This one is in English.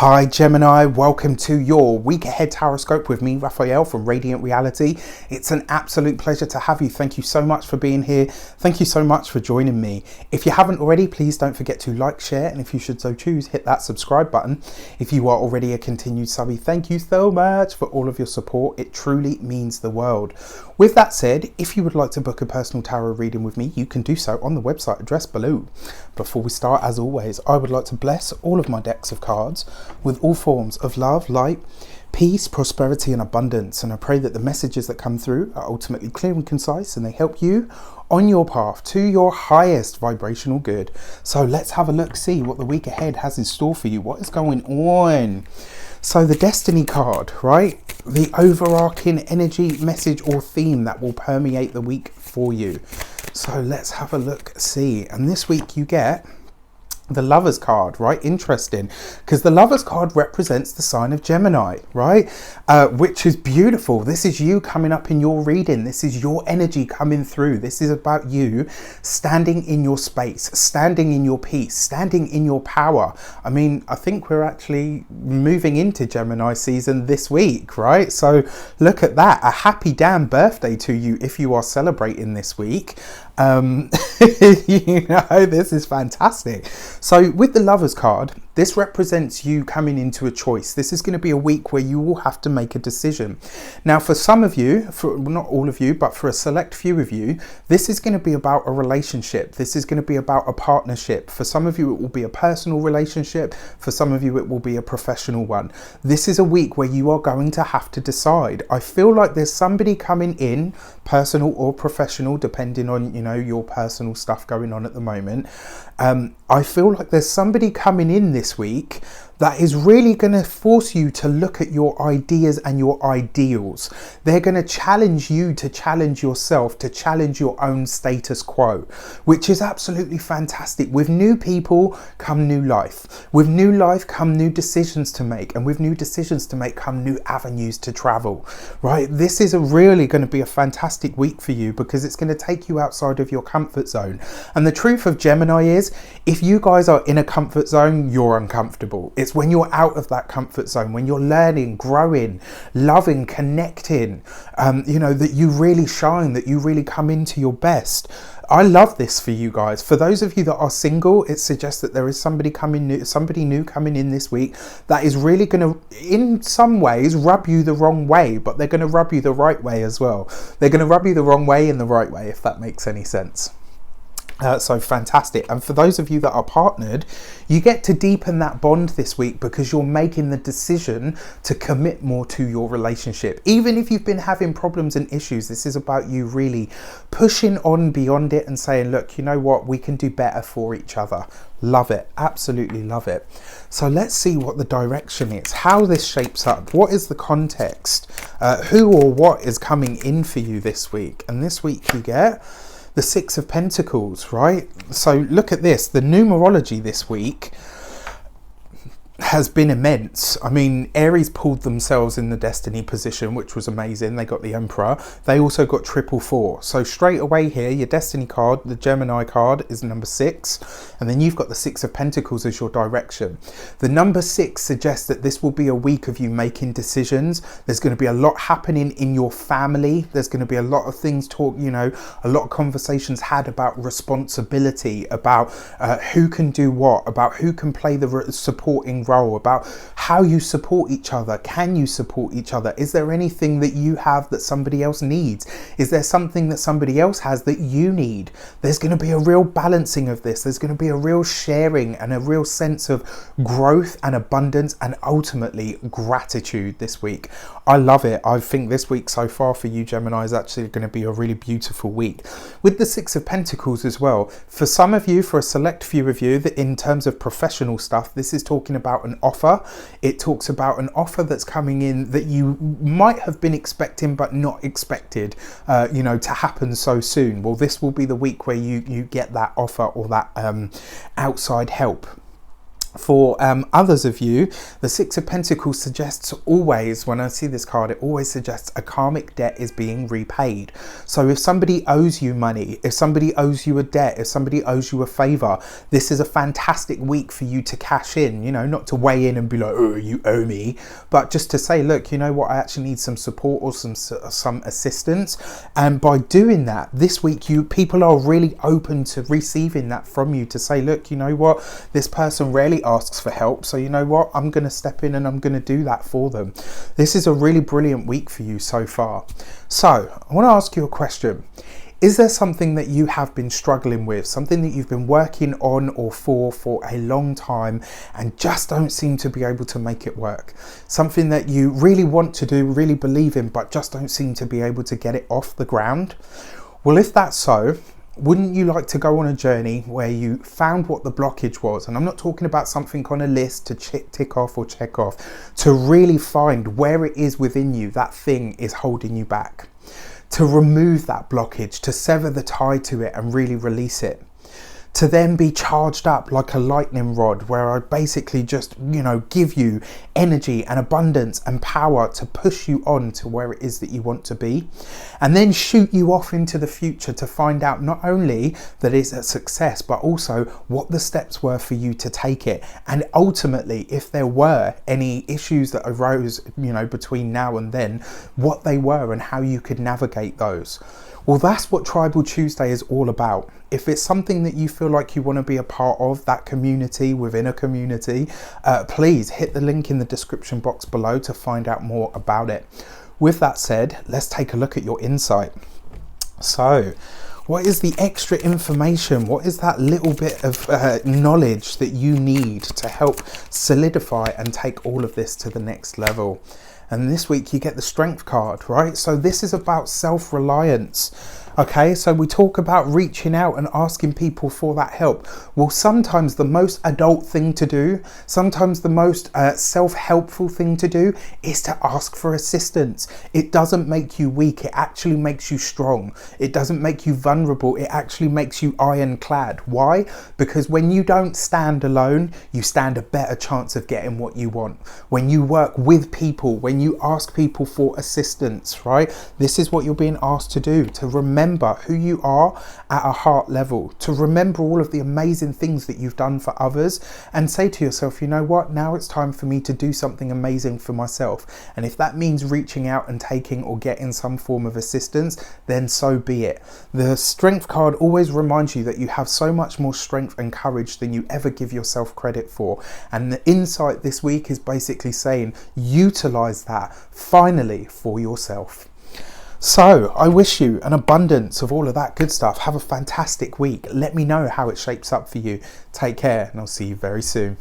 Hi Gemini, welcome to your week ahead horoscope with me, Raphael from Reydiant Reality. It's an absolute pleasure to have you. Thank you so much for being here. Thank you so much for joining me. If you haven't already, please don't forget to like, share, and if you should so choose, hit that subscribe button. If you are already a continued subby, thank you so much for all of your support. It truly means the world. With that said, if you would like to book a personal tarot reading with me, you can do so on the website address below. Before we start, as always, I would like to bless all of my decks of cards with all forms of love, light, peace, prosperity and abundance, and I pray that the messages that come through are ultimately clear and concise and they help you on your path to your highest vibrational good. So let's have a look, see what the week ahead has in store for you. What is going on? So the Destiny card, right? The overarching energy, message or theme that will permeate the week for you. So let's have a look, see. And this week you get the Lovers card, right? Interesting, because the Lovers card represents the sign of Gemini, right? Which is beautiful. This is you coming up in your reading. This is your energy coming through. This is about you standing in your space, standing in your peace, standing in your power. I mean, I think we're actually moving into Gemini season this week, right? So look at that. A happy damn birthday to you if you are celebrating this week. You know, this is fantastic. So with the Lovers card, this represents you coming into a choice. This is going to be a week where you will have to make a decision. Now, for some of you, for not all of you, but for a select few of you, this is going to be about a relationship. This is going to be about a partnership. For some of you, it will be a personal relationship. For some of you, it will be a professional one. This is a week where you are going to have to decide. I feel like there's somebody coming in, personal or professional, depending on, you know, your personal stuff going on at the moment. I feel like there's somebody coming in this week that is really going to force you to look at your ideas and your ideals. They're going to challenge you to challenge yourself, to challenge your own status quo, which is absolutely fantastic. With new people come new life. With new life come new decisions to make. And with new decisions to make come new avenues to travel, right? This is really going to be a fantastic week for you because it's going to take you outside of your comfort zone. And the truth of Gemini is, if you guys are in a comfort zone, you're uncomfortable. It's when you're out of that comfort zone, when you're learning, growing, loving, connecting, you know, that you really shine, that you really come into your best. I love this for you guys. For those of you that are single, it suggests that there is somebody new coming in this week that is really going to, in some ways, rub you the wrong way, but they're going to rub you the right way as well. They're going to rub you the wrong way in the right way, if that makes any sense. So fantastic. And for those of you that are partnered, you get to deepen that bond this week because you're making the decision to commit more to your relationship. Even if you've been having problems and issues, this is about you really pushing on beyond it and saying, look, you know what, we can do better for each other. Love it. Absolutely love it. So let's see what the direction is, how this shapes up. What is the context? Who or what is coming in for you this week? And this week you get the Six of Pentacles, right? So look at this. The numerology this week has been immense. I mean, Aries pulled themselves in the Destiny position, which was amazing. They got the Emperor. They also got 444. So straight away here, your Destiny card, the Gemini card, is number 6. And then you've got the Six of Pentacles as your direction. The number 6 suggests that this will be a week of you making decisions. There's going to be a lot happening in your family. There's going to be a lot of things you know, a lot of conversations had about responsibility, about who can do what, about who can play the supporting role, about how you support each other. Can you support each other? Is there anything that you have that somebody else needs? Is there something that somebody else has that you need? There's going to be a real balancing of this. There's going to be a real sharing and a real sense of growth and abundance and ultimately gratitude this week. I love it. I think this week so far for you Gemini is actually going to be a really beautiful week. With the Six of Pentacles as well, for some of you, for a select few of you, that in terms of professional stuff, this is talking about an offer. It talks about an offer that's coming in that you might have been expecting but not expected, you know, to happen so soon. Well, this will be the week where you get that offer or that outside help. For others of you, the Six of Pentacles suggests always, when I see this card, it always suggests a karmic debt is being repaid. So if somebody owes you money, if somebody owes you a debt, if somebody owes you a favor, this is a fantastic week for you to cash in, you know, not to weigh in and be like, oh, you owe me, but just to say, look, you know what, I actually need some support or some assistance. And by doing that, this week, people are really open to receiving that from you, to say, look, you know what, this person rarely asks for help, so you know what, I'm going to step in and I'm going to do that for them. This is a really brilliant week for you so far. So I want to ask you a question. Is there something that you have been struggling with, something that you've been working on or for a long time and just don't seem to be able to make it work? Something that you really want to do, really believe in, but just don't seem to be able to get it off the ground? Well, if that's so, wouldn't you like to go on a journey where you found what the blockage was? And I'm not talking about something on a list to tick off or check off, to really find where it is within you that thing is holding you back, to remove that blockage, to sever the tie to it and really release it, to then be charged up like a lightning rod, where I basically just, you know, give you energy and abundance and power to push you on to where it is that you want to be, and then shoot you off into the future to find out not only that it's a success, but also what the steps were for you to take it. And ultimately, if there were any issues that arose, you know, between now and then, what they were and how you could navigate those. Well, that's what Tribal Tuesday is all about. If it's something that you feel like you want to be a part of, that community within a community, please hit the link in the description box below to find out more about it. With that said, let's take a look at your insight. So, what is the extra information? What is that little bit of knowledge that you need to help solidify and take all of this to the next level? And this week you get the Strength card, right? So this is about self-reliance. Okay, so we talk about reaching out and asking people for that help. Well, sometimes the most adult thing to do, sometimes the most self-helpful thing to do is to ask for assistance. It doesn't make you weak, it actually makes you strong. It doesn't make you vulnerable, it actually makes you ironclad. Why? Because when you don't stand alone, you stand a better chance of getting what you want. When you work with people, when you ask people for assistance, right? This is what you're being asked to do, to remember who you are at a heart level, to remember all of the amazing things that you've done for others, and say to yourself, you know what, now it's time for me to do something amazing for myself. And if that means reaching out and taking or getting some form of assistance, then so be it. The Strength card always reminds you that you have so much more strength and courage than you ever give yourself credit for. And the insight this week is basically saying, utilize that finally for yourself. So I wish you an abundance of all of that good stuff. Have a fantastic week. Let me know how it shapes up for you. Take care, and I'll see you very soon.